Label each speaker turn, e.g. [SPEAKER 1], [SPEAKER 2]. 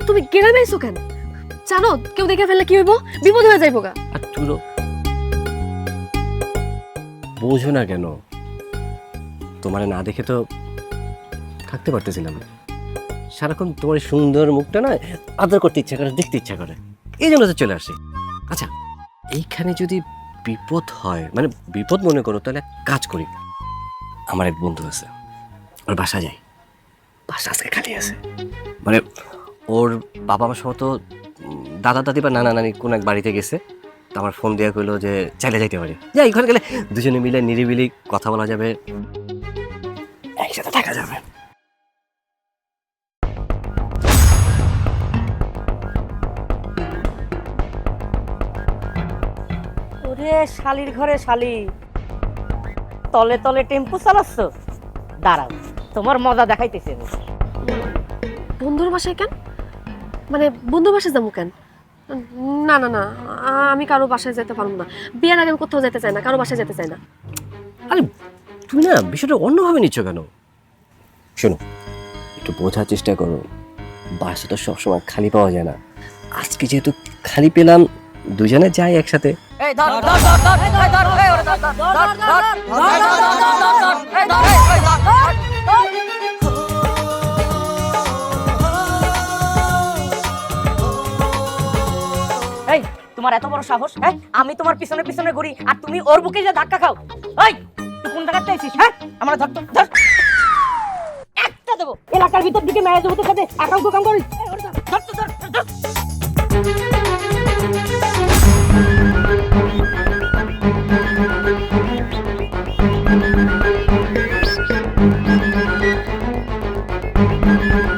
[SPEAKER 1] তুমি গ্রামে আইছো কেন? জানো কেউ দেখে ফেললে কি হইব? বিপদ হয়ে যাইব গা।
[SPEAKER 2] আর তুইও বোঝো না কেন? তোমার না দেখে তো থাকতে পারতেছিলাম না। সারাক্ষণ তোমার সুন্দর মুখটা না আদর করতে ইচ্ছা করে, দেখতে ইচ্ছা করে, এই জন্য তো চলে আসে। আচ্ছা, এইখানে যদি বিপদ হয়, মানে বিপদ মনে করো, তাহলে এক কাজ করি। আমার এক বন্ধু আছে, ওর বাসা যাই। বাসা আজকে খালি আছে, মানে ওর বাবা মা সহ তো দাদা দাদি বা নানা নানি কোন এক বাড়িতে গেছে। তো আমার ফোন দেওয়া কইলো যে চাইলে যাইতে পারি। যাই, ওখানে গেলে দুজনে মিলে নিরিবিলি কথা বলা যাবে, একসাথে থাকা যাবে।
[SPEAKER 3] ওরে শালির ঘরে শালি, তলে তলে টেম্পু চালাচ্ছ? দাঁড়াও, তোমার মজা দেখাইতেছে আমি।
[SPEAKER 1] বন্ধুর বাসায় কেন? মানে বন্ধুর বাসায় যাবো কেন? না না না, আমি কারো বাসায় যেতে পারবো না। বিয়ের আগে আমি কোথাও যেতে চাই না, কারো বাসায় যেতে চাই না।
[SPEAKER 2] আরে তুমি না বিষয়টা অন্যভাবে নিচ্ছ কেন? শোনো, একটু বোঝার চেষ্টা করো। বাসা তো সবসময় খালি পাওয়া যায় না। আজকে যেহেতু খালি পেলাম, দুজনে যাই একসাথে।
[SPEAKER 3] এই ধর ধর ধর ধর, এই ধর এই ওরে ধর ধর ধর ধর ধর, এই ধর এই ধর ধর। এই তোমার এত বড় সাহস, হ্যাঁ? আমি তোমার পিছনে পিছনে ঘুরি আর তুমি ওর বুকে যে ধাক্কা খাও। এই তুই কোন জায়গাতে আইছিস, হ্যাঁ? আমরা ধর ধর একটা দেবো। এলাকার ভিতর দিকে মেয়ে দেবো তোর সাথে একাউ কাম করিস। এই ওরে ধর ধর ধর ধর।